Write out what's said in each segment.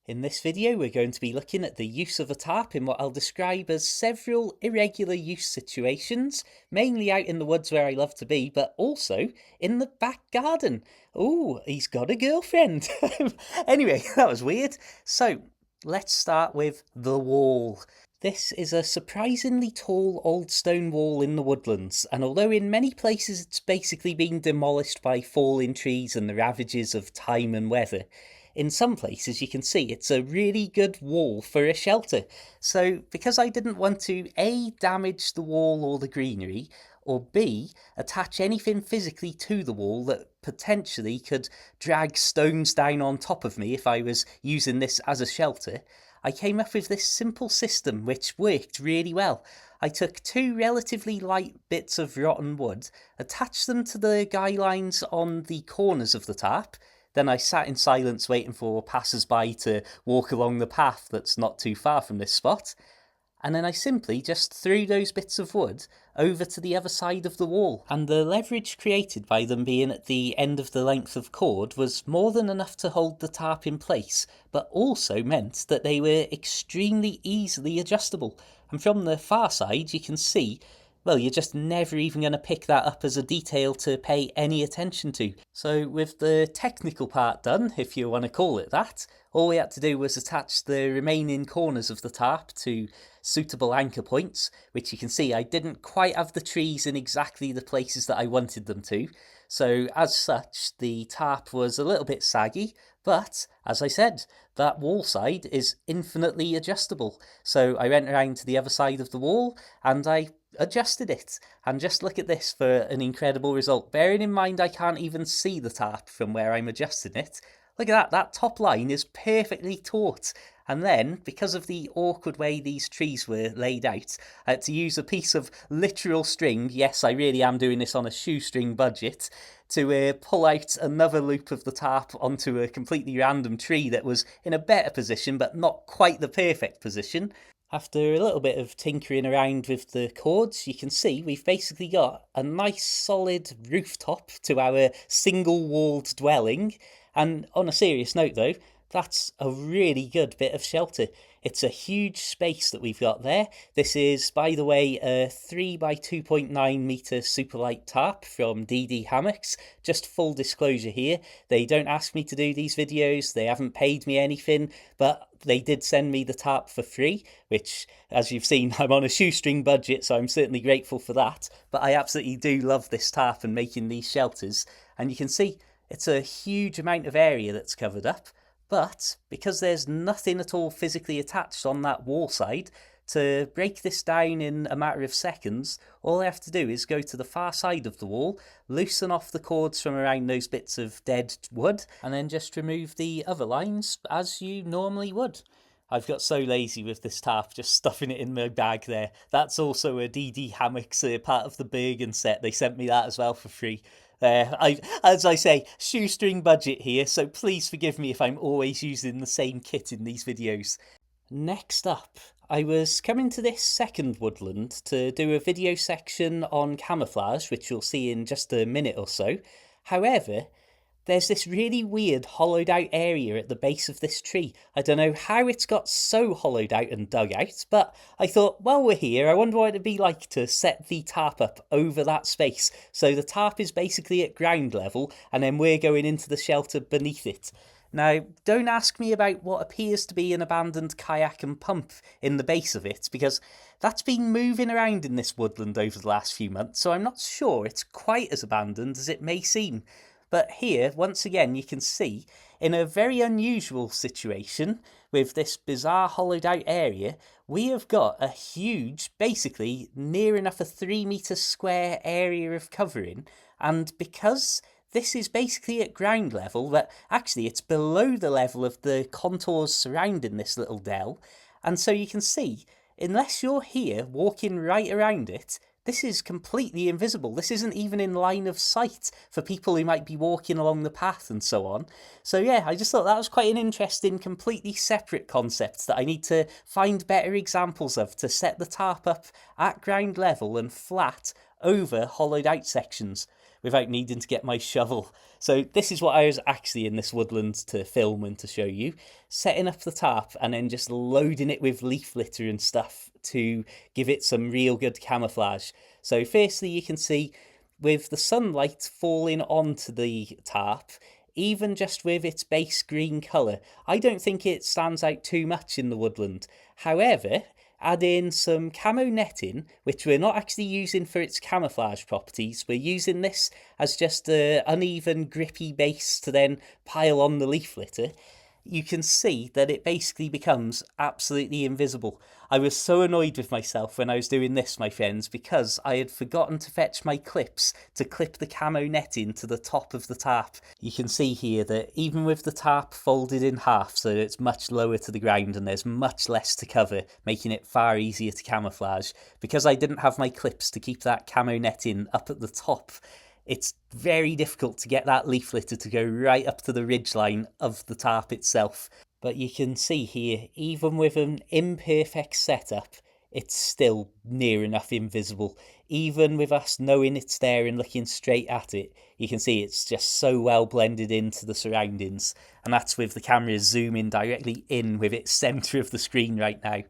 In this video, we're going to be looking at the use of a tarp in what I'll describe as several irregular use situations, mainly out in the woods where I love to be, but also in the back garden. Oh, he's got a girlfriend. Anyway, that was weird. So, let's start with the wall. This is a surprisingly tall old stone wall in the woodlands, and although in many places it's basically been demolished by falling trees and the ravages of time and weather, in some places you can see it's a really good wall for a shelter. So because I didn't want to A, damage the wall or the greenery, or B, attach anything physically to the wall that potentially could drag stones down on top of me if I was using this as a shelter, I came up with this simple system which worked really well. I took two relatively light bits of rotten wood, attached them to the guy lines on the corners of the tarp, then I sat in silence waiting for passers-by to walk along the path that's not too far from this spot, and then I simply just threw those bits of wood over to the other side of the wall, and the leverage created by them being at the end of the length of cord was more than enough to hold the tarp in place, but also meant that they were extremely easily adjustable. And from the far side you can see, well, you're just never even going to pick that up as a detail to pay any attention to. So with the technical part done, if you want to call it that, all we had to do was attach the remaining corners of the tarp to suitable anchor points, which you can see I didn't quite have the trees in exactly the places that I wanted them to. So as such, the tarp was a little bit saggy, but as I said, that wall side is infinitely adjustable. So I went around to the other side of the wall and I adjusted it, and just look at this for an incredible result. Bearing in mind I can't even see the tarp from where I'm adjusting it, look at that top line is perfectly taut. And then, because of the awkward way these trees were laid out, I had to use a piece of literal string, yes, I really am doing this on a shoestring budget, to pull out another loop of the tarp onto a completely random tree that was in a better position, but not quite the perfect position. After a little bit of tinkering around with the cords, you can see we've basically got a nice solid rooftop to our single-walled dwelling. And on a serious note though, that's a really good bit of shelter. It's a huge space that we've got there. This is, by the way, a 3 by 2.9 metre superlight tarp from DD Hammocks. Just full disclosure here, they don't ask me to do these videos, they haven't paid me anything, but they did send me the tarp for free, which, as you've seen, I'm on a shoestring budget, so I'm certainly grateful for that. But I absolutely do love this tarp and making these shelters, and you can see it's a huge amount of area that's covered up. But because there's nothing at all physically attached on that wall side, to break this down in a matter of seconds, all I have to do is go to the far side of the wall, loosen off the cords from around those bits of dead wood, and then just remove the other lines as you normally would. I've got so lazy with this tarp, just stuffing it in my bag there. That's also a DD Hammocks part of the Bergen set. They sent me that as well for free. As I say, shoestring budget here, so please forgive me if I'm always using the same kit in these videos. Next up, I was coming to this second woodland to do a video section on camouflage, which you'll see in just a minute or so. However, there's this really weird hollowed out area at the base of this tree. I don't know how it's got so hollowed out and dug out, but I thought, while we're here, I wonder what it'd be like to set the tarp up over that space. So the tarp is basically at ground level, and then we're going into the shelter beneath it. Now, don't ask me about what appears to be an abandoned kayak and pump in the base of it, because that's been moving around in this woodland over the last few months, so I'm not sure it's quite as abandoned as it may seem. But here, once again, you can see, in a very unusual situation, with this bizarre hollowed out area, we have got a huge, basically near enough a 3 metre square area of covering, and because this is basically at ground level, but actually it's below the level of the contours surrounding this little dell, and so you can see, unless you're here walking right around it, this is completely invisible. This isn't even in line of sight for people who might be walking along the path and so on. So yeah, I just thought that was quite an interesting, completely separate concept that I need to find better examples of to set the tarp up at ground level and flat over hollowed out sections. without needing to get my shovel. So this is what I was actually in this woodland to film and to show you. Setting up the tarp and then just loading it with leaf litter and stuff to give it some real good camouflage. So firstly, you can see with the sunlight falling onto the tarp, even just with its base green colour, I don't think it stands out too much in the woodland. However, add in some camo netting, which we're not actually using for its camouflage properties. We're using this as just an uneven, grippy base to then pile on the leaf litter. You can see that it basically becomes absolutely invisible. I was so annoyed with myself when I was doing this, my friends, because I had forgotten to fetch my clips to clip the camo netting to the top of the tarp. You can see here that even with the tarp folded in half so that it's much lower to the ground and there's much less to cover, making it far easier to camouflage, because I didn't have my clips to keep that camo netting up at the top, it's very difficult to get that leaf litter to go right up to the ridgeline of the tarp itself. But you can see here, even with an imperfect setup, it's still near enough invisible. Even with us knowing it's there and looking straight at it, you can see it's just so well blended into the surroundings. And that's with the camera zooming directly in with its centre of the screen right now.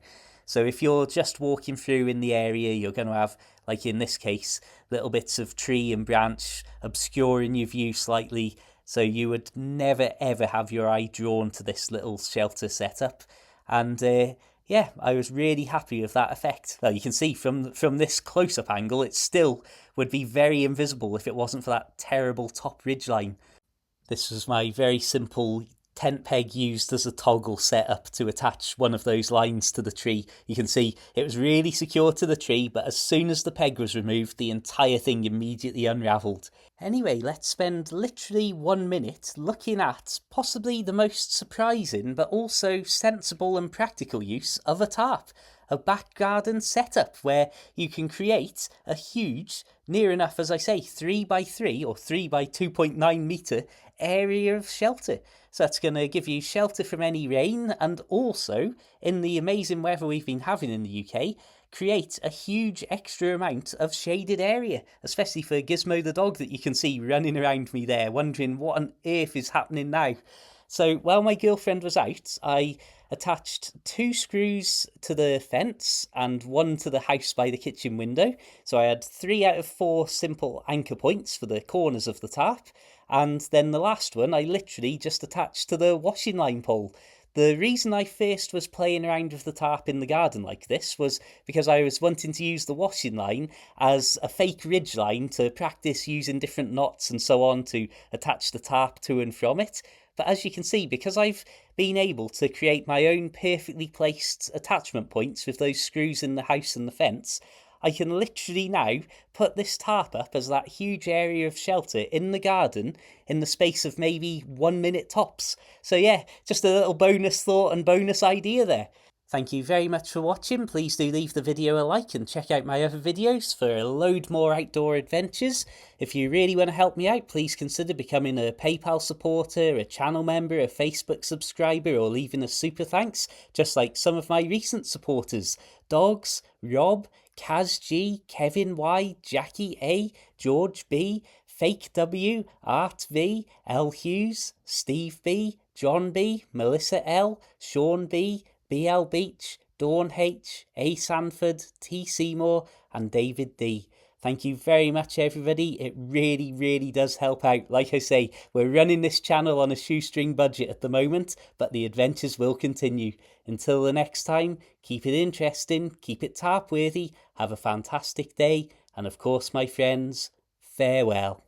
So if you're just walking through in the area, you're going to have, like in this case, little bits of tree and branch obscuring your view slightly. So you would never ever have your eye drawn to this little shelter setup. And yeah, I was really happy with that effect. Well, you can see from this close-up angle, it still would be very invisible if it wasn't for that terrible top ridgeline. This was my very simple tent peg used as a toggle setup to attach one of those lines to the tree. You can see it was really secure to the tree, but as soon as the peg was removed, the entire thing immediately unravelled. Anyway, let's spend literally 1 minute looking at possibly the most surprising but also sensible and practical use of a tarp. A back garden setup where you can create a huge, near enough, as I say, 3x3 or 3x2.9 metre area of shelter. So that's going to give you shelter from any rain, and also, in the amazing weather we've been having in the UK, create a huge extra amount of shaded area, especially for Gizmo the dog that you can see running around me there, wondering what on earth is happening now. So while my girlfriend was out, I attached 2 screws to the fence and 1 to the house by the kitchen window. So I had 3 out of 4 simple anchor points for the corners of the tarp. And then the last one I literally just attached to the washing line pole. The reason I first was playing around with the tarp in the garden like this was because I was wanting to use the washing line as a fake ridge line to practice using different knots and so on to attach the tarp to and from it. But as you can see, because I've been able to create my own perfectly placed attachment points with those screws in the house and the fence, I can literally now put this tarp up as that huge area of shelter in the garden in the space of maybe 1 minute tops. So yeah, just a little bonus thought and bonus idea there. Thank you very much for watching. Please do leave the video a like and check out my other videos for a load more outdoor adventures. If you really want to help me out, please consider becoming a PayPal supporter, a channel member, a Facebook subscriber, or leaving a super thanks, just like some of my recent supporters: Dogs, Rob, Kaz G, Kevin Y, Jackie A, George B, Fake W, Art V, L Hughes, Steve B, John B, Melissa L, Sean B, BL Beach, Dawn H, A Sanford, T Seymour, and David D. Thank you very much, everybody. It really, really does help out. Like I say, we're running this channel on a shoestring budget at the moment, but the adventures will continue. Until the next time, keep it interesting, keep it tarp worthy, have a fantastic day, and of course, my friends, farewell.